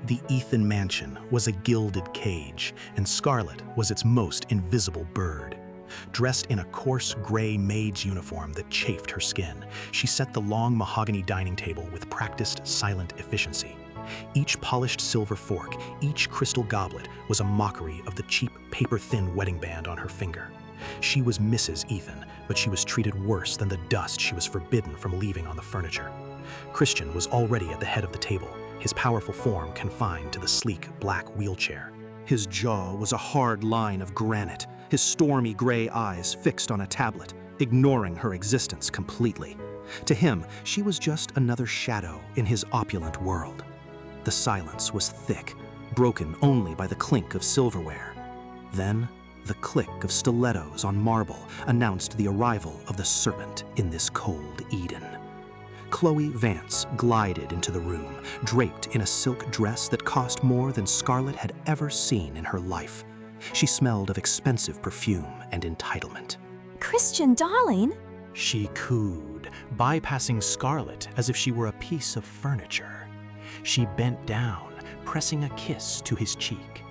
The Ethan mansion was a gilded cage, and Scarlet was its most invisible bird. Dressed in a coarse gray maid's uniform that chafed her skin, she set the long mahogany dining table with practiced, silent efficiency. Each polished silver fork, each crystal goblet was a mockery of the cheap, paper-thin wedding band on her finger. She was Mrs. Ethan, but she was treated worse than the dust she was forbidden from leaving on the furniture. Christian was already at the head of the table, his powerful form confined to the sleek black wheelchair. His jaw was a hard line of granite, his stormy gray eyes fixed on a tablet, ignoring her existence completely. To him, she was just another shadow in his opulent world. The silence was thick, broken only by the clink of silverware. Then, the click of stilettos on marble announced the arrival of the serpent in this cold Eden. Chloe Vance glided into the room, draped in a silk dress that cost more than Scarlet had ever seen in her life. She smelled of expensive perfume and entitlement. Christian, darling! She cooed, bypassing Scarlet as if she were a piece of furniture. She bent down, pressing a kiss to his cheek.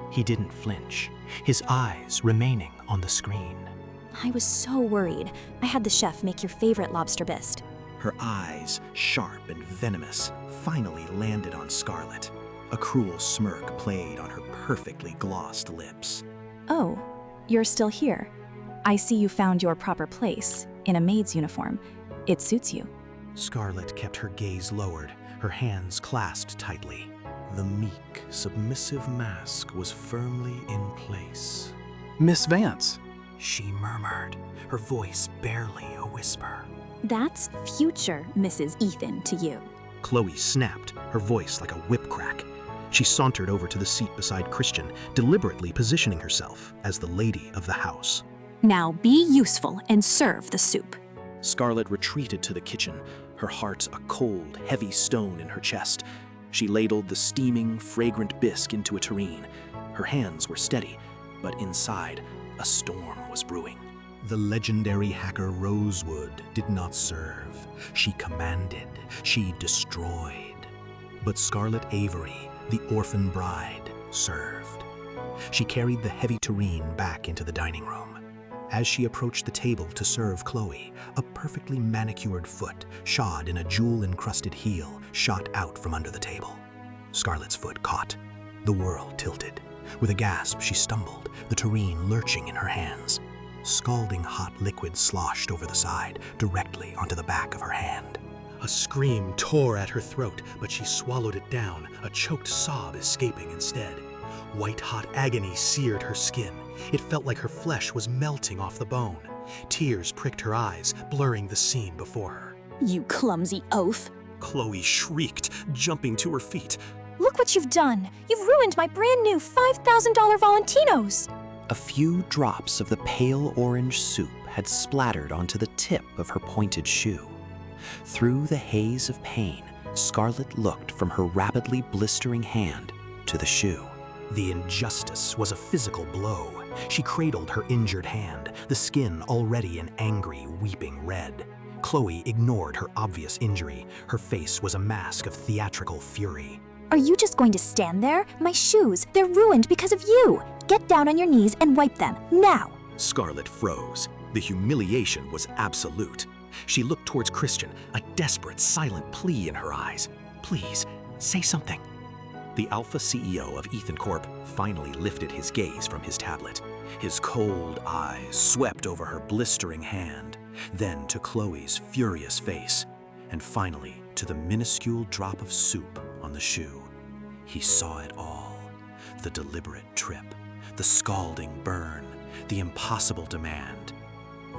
He didn't flinch, his eyes remaining on the screen. I was so worried. I had the chef make your favorite lobster bisque. Her eyes, sharp and venomous, finally landed on Scarlet. A cruel smirk played on her perfectly glossed lips. Oh, you're still here. I see you found your proper place, in a maid's uniform. It suits you. Scarlet kept her gaze lowered, her hands clasped tightly. The meek, submissive mask was firmly in place. Miss Vance, she murmured, her voice barely a whisper. That's future Mrs. Ethan to you. Chloe snapped, her voice like a whip crack. She sauntered over to the seat beside Christian, deliberately positioning herself as the lady of the house. Now be useful and serve the soup. Scarlet retreated to the kitchen, her heart a cold, heavy stone in her chest. She ladled the steaming, fragrant bisque into a tureen. Her hands were steady, but inside, a storm was brewing. The legendary hacker Rosewood did not serve. She commanded, she destroyed. But Scarlet Avery, the orphan bride, served. She carried the heavy tureen back into the dining room. As she approached the table to serve Chloe, a perfectly manicured foot, shod in a jewel-encrusted heel, shot out from under the table. Scarlet's foot caught. The world tilted. With a gasp, she stumbled, the tureen lurching in her hands. Scalding hot liquid sloshed over the side, directly onto the back of her hand. A scream tore at her throat, but she swallowed it down, a choked sob escaping instead. White-hot agony seared her skin. It felt like her flesh was melting off the bone. Tears pricked her eyes, blurring the scene before her. You clumsy oaf! Chloe shrieked, jumping to her feet. Look what you've done! You've ruined my brand new $5,000 Valentinos! A few drops of the pale orange soup had splattered onto the tip of her pointed shoe. Through the haze of pain, Scarlet looked from her rapidly blistering hand to the shoe. The injustice was a physical blow. She cradled her injured hand, the skin already an angry, weeping red. Chloe ignored her obvious injury. Her face was a mask of theatrical fury. Are you just going to stand there? My shoes, they're ruined because of you! Get down on your knees and wipe them, now! Scarlet froze. The humiliation was absolute. She looked towards Christian, a desperate, silent plea in her eyes. Please, say something. The Alpha CEO of Ethan Corp finally lifted his gaze from his tablet. His cold eyes swept over her blistering hand, then to Chloe's furious face, and finally to the minuscule drop of soup on the shoe. He saw it all. The deliberate trip, the scalding burn, the impossible demand.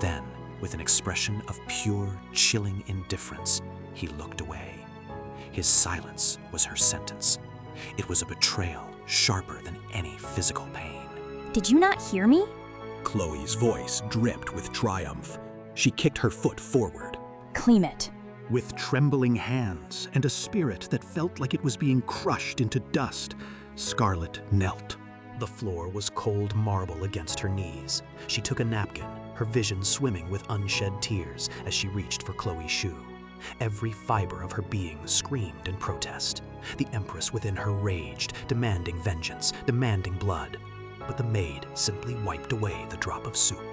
Then, with an expression of pure, chilling indifference, he looked away. His silence was her sentence. It was a betrayal sharper than any physical pain. Did you not hear me? Chloe's voice dripped with triumph. She kicked her foot forward. Clean it. With trembling hands and a spirit that felt like it was being crushed into dust, Scarlet knelt. The floor was cold marble against her knees. She took a napkin, her vision swimming with unshed tears as she reached for Chloe's shoe. Every fiber of her being screamed in protest. The Empress within her raged, demanding vengeance, demanding blood. But the maid simply wiped away the drop of soup.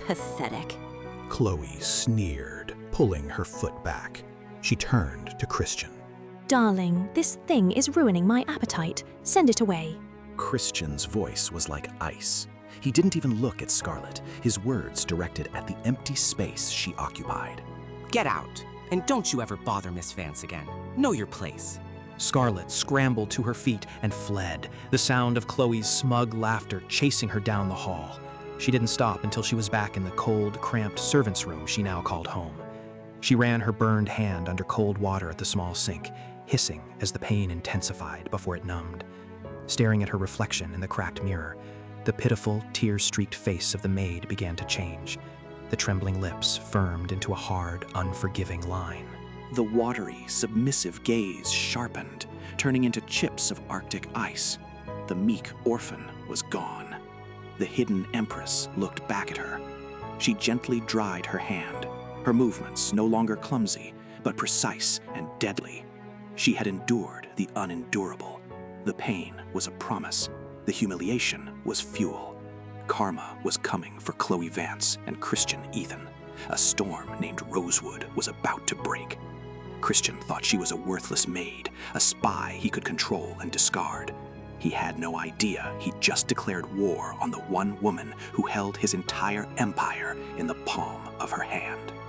Pathetic. Chloe sneered, pulling her foot back. She turned to Christian. Darling, this thing is ruining my appetite. Send it away. Christian's voice was like ice. He didn't even look at Scarlet, his words directed at the empty space she occupied. Get out, and don't you ever bother Miss Vance again. Know your place. Scarlet scrambled to her feet and fled, the sound of Chloe's smug laughter chasing her down the hall. She didn't stop until she was back in the cold, cramped servants' room she now called home. She ran her burned hand under cold water at the small sink, hissing as the pain intensified before it numbed. Staring at her reflection in the cracked mirror, the pitiful, tear-streaked face of the maid began to change. The trembling lips firmed into a hard, unforgiving line. The watery, submissive gaze sharpened, turning into chips of Arctic ice. The meek orphan was gone. The hidden Empress looked back at her. She gently dried her hand, her movements no longer clumsy, but precise and deadly. She had endured the unendurable. The pain was a promise. The humiliation was fuel. Karma was coming for Chloe Vance and Christian Ethan. A storm named Rosewood was about to break. Christian thought she was a worthless maid, a spy he could control and discard. He had no idea he'd just declared war on the one woman who held his entire empire in the palm of her hand.